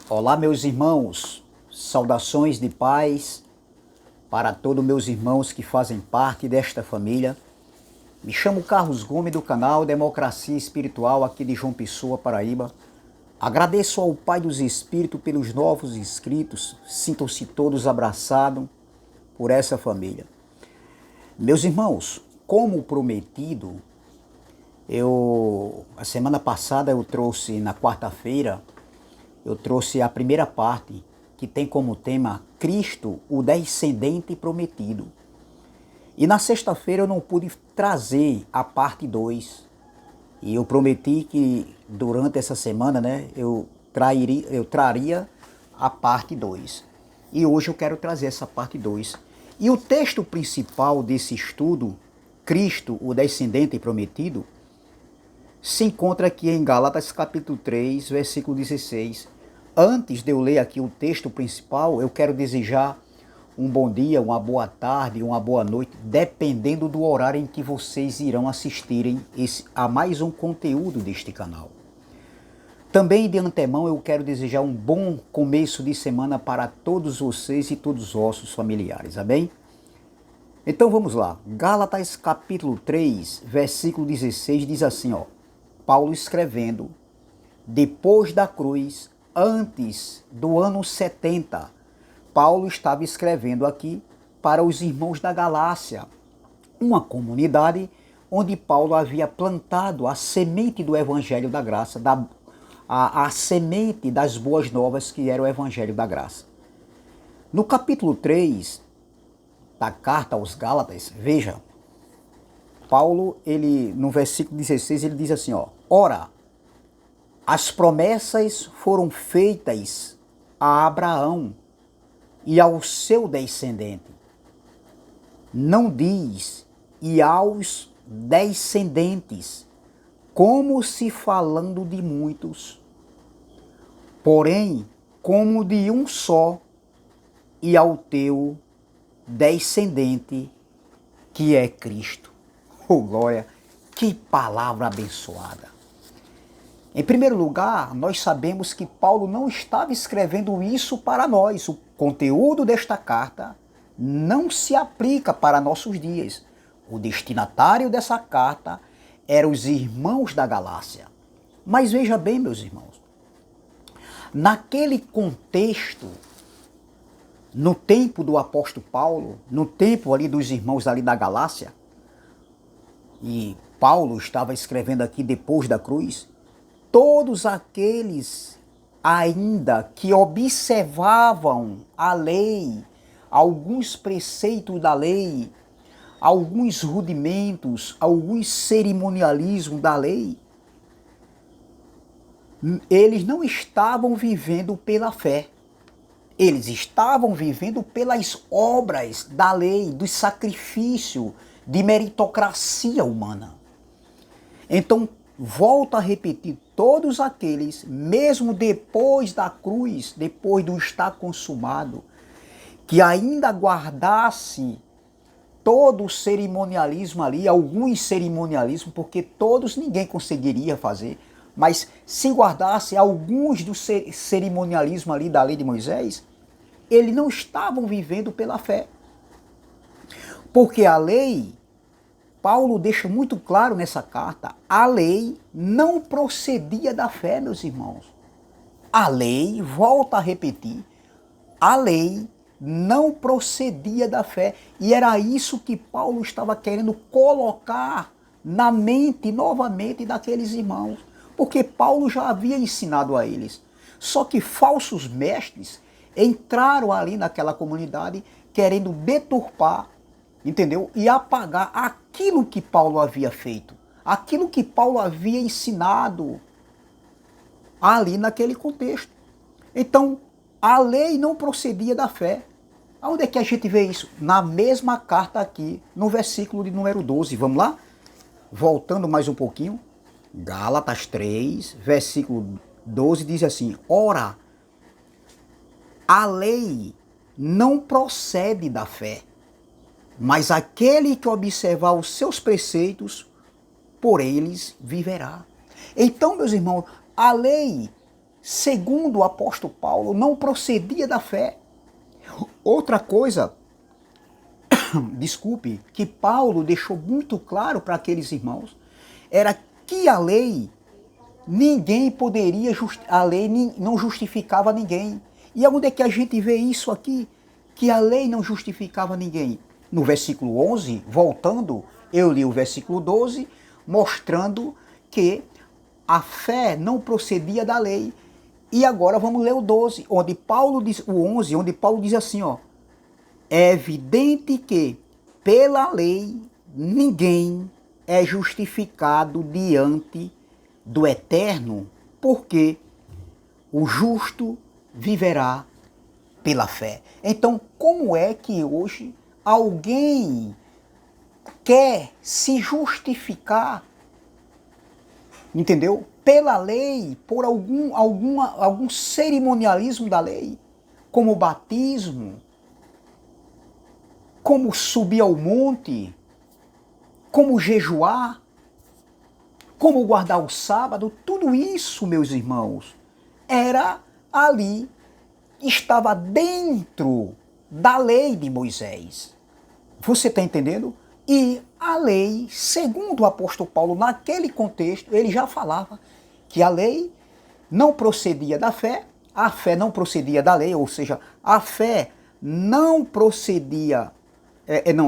Olá, meus irmãos, saudações de paz para todos meus irmãos que fazem parte desta família. Me chamo Carlos Gomes do canal Democracia Espiritual aqui de João Pessoa, Paraíba. Agradeço ao Pai dos Espíritos pelos novos inscritos, sintam-se todos abraçados por essa família. Meus irmãos, como prometido, a semana passada eu trouxe na quarta-feira, eu trouxe a primeira parte, que tem como tema Cristo, o descendente prometido. E na sexta-feira eu não pude trazer a parte 2. E eu prometi que durante essa semana, eu traria a parte 2. E hoje eu quero trazer essa parte 2. E o texto principal desse estudo, Cristo, o descendente prometido, se encontra aqui em Gálatas capítulo 3, versículo 16. Antes de eu ler aqui o texto principal, eu quero desejar um bom dia, uma boa tarde, uma boa noite, dependendo do horário em que vocês irão assistirem a mais um conteúdo deste canal. Também de antemão eu quero desejar um bom começo de semana para todos vocês e todos os vossos familiares, amém? Então vamos lá, Gálatas capítulo 3, versículo 16 diz assim, Paulo escrevendo, depois da cruz, antes do ano 70, Paulo estava escrevendo aqui para os irmãos da Galácia, uma comunidade onde Paulo havia plantado a semente do Evangelho da Graça, a semente das boas novas que era o Evangelho da Graça. No capítulo 3 da carta aos Gálatas, veja, Paulo, no versículo 16, ele diz assim, ora, as promessas foram feitas a Abraão e ao seu descendente. Não diz e aos descendentes, como se falando de muitos, porém como de um só, e ao teu descendente, que é Cristo. Oh, glória! Que palavra abençoada! Em primeiro lugar, nós sabemos que Paulo não estava escrevendo isso para nós. O conteúdo desta carta não se aplica para nossos dias. O destinatário dessa carta eram os irmãos da Galácia. Mas veja bem, meus irmãos, naquele contexto, no tempo do apóstolo Paulo, no tempo ali dos irmãos ali da Galácia, e Paulo estava escrevendo aqui depois da cruz, todos aqueles ainda que observavam a lei, alguns preceitos da lei, alguns rudimentos, alguns cerimonialismos da lei, eles não estavam vivendo pela fé. Eles estavam vivendo pelas obras da lei, do sacrifício, de meritocracia humana. Então, volto a repetir, todos aqueles, mesmo depois da cruz, depois do estar consumado, que ainda guardasse todo o cerimonialismo ali, alguns cerimonialismos, porque todos ninguém conseguiria fazer, mas se guardasse alguns do cerimonialismo ali da lei de Moisés, eles não estavam vivendo pela fé. Porque a lei, Paulo deixa muito claro nessa carta, a lei não procedia da fé, meus irmãos. A lei, volta a repetir, a lei não procedia da fé. E era isso que Paulo estava querendo colocar na mente novamente daqueles irmãos. Porque Paulo já havia ensinado a eles. Só que falsos mestres entraram ali naquela comunidade querendo deturpar, entendeu? E apagar aquilo que Paulo havia feito, aquilo que Paulo havia ensinado ali naquele contexto. Então, a lei não procedia da fé. Onde é que a gente vê isso? Na mesma carta aqui, no versículo de número 12. Vamos lá? Voltando mais um pouquinho. Gálatas 3, versículo 12 diz assim, ora, a lei não procede da fé, mas aquele que observar os seus preceitos, por eles viverá. Então, meus irmãos, a lei segundo o apóstolo Paulo, não procedia da fé. Outra coisa, desculpe, que Paulo deixou muito claro para aqueles irmãos, era que a lei, ninguém poderia, a lei não justificava ninguém. E onde é que a gente vê isso aqui? Que a lei não justificava ninguém. No versículo 11, voltando, eu li o versículo 12, mostrando que a fé não procedia da lei. E agora vamos ler o 12, onde Paulo diz, o 11, onde Paulo diz assim, ó: é evidente que pela lei ninguém é justificado diante do Eterno, porque o justo viverá pela fé. Então, como é que hoje alguém quer se justificar, entendeu? Pela lei, por algum cerimonialismo da lei, como o batismo, como subir ao monte, como jejuar, como guardar o sábado, tudo isso, meus irmãos, era ali, estava dentro da lei de Moisés. Você está entendendo? E a lei, segundo o apóstolo Paulo, naquele contexto, ele já falava que a lei não procedia da fé, a fé não procedia da lei, ou seja, a fé não procedia,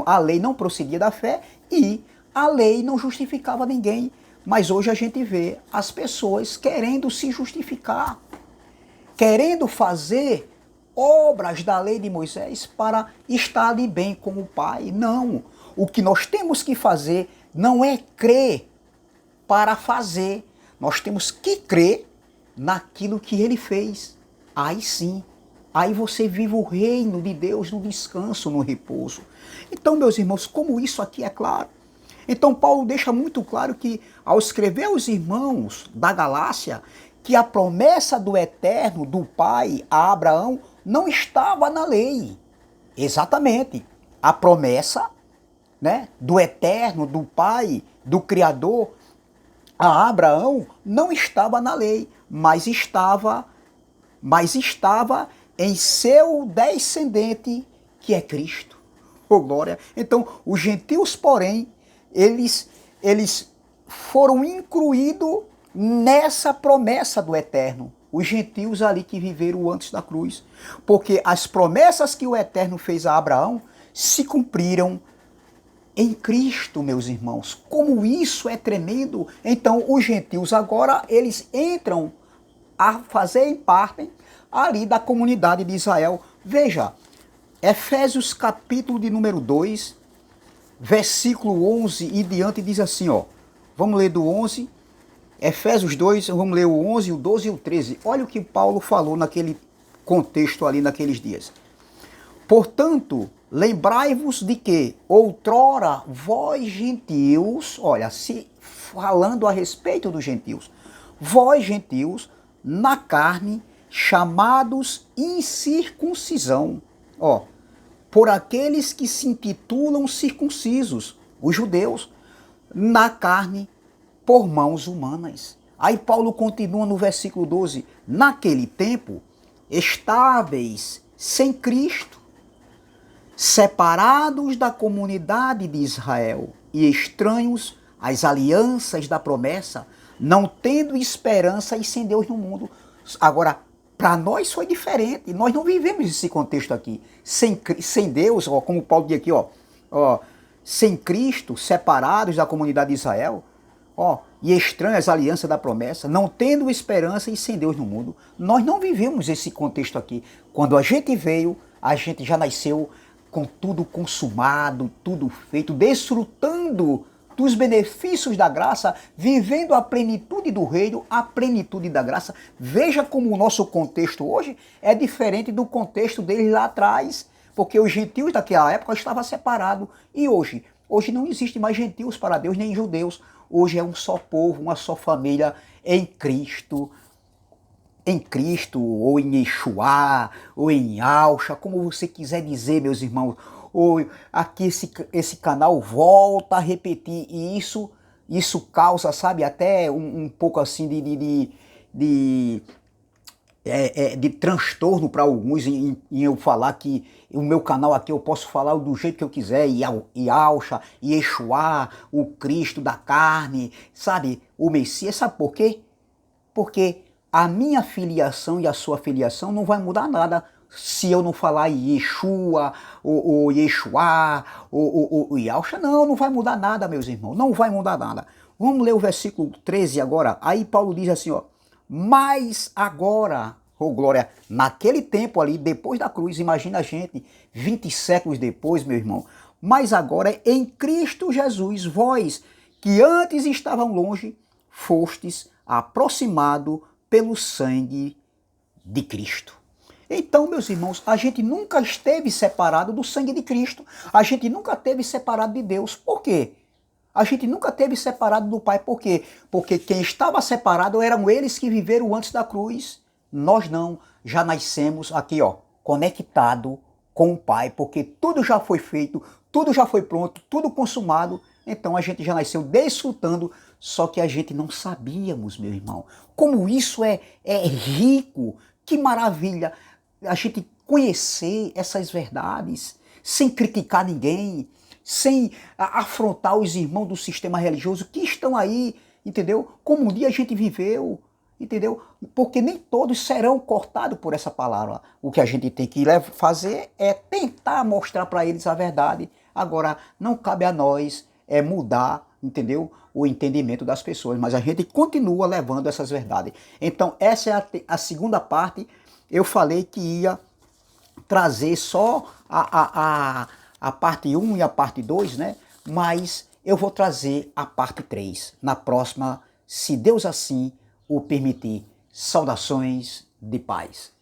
a lei não procedia da fé e a lei não justificava ninguém. Mas hoje a gente vê as pessoas querendo se justificar, querendo fazer obras da lei de Moisés para estar ali bem com o Pai. Não. O que nós temos que fazer não é crer para fazer. Nós temos que crer naquilo que ele fez. Aí sim. Aí você vive o reino de Deus no descanso, no repouso. Então, meus irmãos, como isso aqui é claro. Então Paulo deixa muito claro que, ao escrever aos irmãos da Galácia, que a promessa do Eterno, do Pai a Abraão, não estava na lei. Exatamente. A promessa, né, do Eterno, do Pai, do Criador, a Abraão não estava na lei, mas estava em seu descendente, que é Cristo. Oh, glória! Então, os gentios, porém, eles foram incluídos nessa promessa do Eterno. Os gentios ali que viveram antes da cruz. Porque as promessas que o Eterno fez a Abraão se cumpriram em Cristo, meus irmãos. Como isso é tremendo. Então, os gentios agora, eles entram a fazerem parte ali da comunidade de Israel. Veja, Efésios capítulo de número 2, versículo 11 e diante diz assim, ó. Vamos ler do 11, Efésios 2, vamos ler o 11, o 12 e o 13. Olha o que Paulo falou naquele contexto ali, naqueles dias. Portanto, lembrai-vos de que outrora vós gentios, olha, se falando a respeito dos gentios, vós gentios, na carne, chamados incircuncisão, ó, por aqueles que se intitulam circuncisos, os judeus, na carne, por mãos humanas. Aí Paulo continua no versículo 12, naquele tempo, estáveis sem Cristo, separados da comunidade de Israel e estranhos às alianças da promessa, não tendo esperança e sem Deus no mundo. Agora, para nós foi diferente, nós não vivemos esse contexto aqui. Sem Deus, ó, como Paulo diz aqui, ó, sem Cristo, separados da comunidade de Israel, ó, e estranhos às alianças da promessa, não tendo esperança e sem Deus no mundo. Nós não vivemos esse contexto aqui. Quando a gente veio, a gente já nasceu com tudo consumado, tudo feito, desfrutando dos benefícios da graça, vivendo a plenitude do reino, a plenitude da graça. Veja como o nosso contexto hoje é diferente do contexto deles lá atrás, porque os gentios daquela época estavam separados. E hoje? Hoje não existe mais gentios para Deus, nem judeus. Hoje é um só povo, uma só família em Cristo, ou em Yeshua, ou em Alcha, como você quiser dizer, meus irmãos. Ou aqui esse canal volta a repetir, e isso causa, sabe, até um pouco assim de transtorno para alguns em eu falar que o meu canal aqui eu posso falar do jeito que eu quiser, Yahshua, Yeshua, o Cristo da carne, sabe, o Messias. Sabe por quê? Porque a minha filiação e a sua filiação não vai mudar nada se eu não falar Yeshua, ou Yeshua, ou Yahshua. Não vai mudar nada, meus irmãos, não vai mudar nada. Vamos ler o versículo 13 agora. Aí Paulo diz assim, ó: mas agora, oh glória, naquele tempo ali, depois da cruz, imagina a gente, 20 séculos depois, meu irmão, mas agora em Cristo Jesus, vós que antes estavam longe, fostes aproximado pelo sangue de Cristo. Então, meus irmãos, a gente nunca esteve separado do sangue de Cristo, a gente nunca esteve separado de Deus. Por quê? A gente nunca teve separado do Pai. Por quê? Porque quem estava separado eram eles que viveram antes da cruz. Nós não, já nascemos aqui, ó, conectado com o Pai, porque tudo já foi feito, tudo já foi pronto, tudo consumado. Então a gente já nasceu desfrutando, só que a gente não sabíamos, meu irmão. Como isso é rico, que maravilha a gente conhecer essas verdades, sem criticar ninguém, sem afrontar os irmãos do sistema religioso que estão aí, entendeu? Como um dia a gente viveu, entendeu? Porque nem todos serão cortados por essa palavra. O que a gente tem que fazer é tentar mostrar para eles a verdade. Agora, não cabe a nós mudar, entendeu? O entendimento das pessoas, mas a gente continua levando essas verdades. Então, essa é a segunda parte. Eu falei que ia trazer só a parte 1 e a parte 2, né? Mas eu vou trazer a parte 3 na próxima, se Deus assim o permitir. Saudações de paz.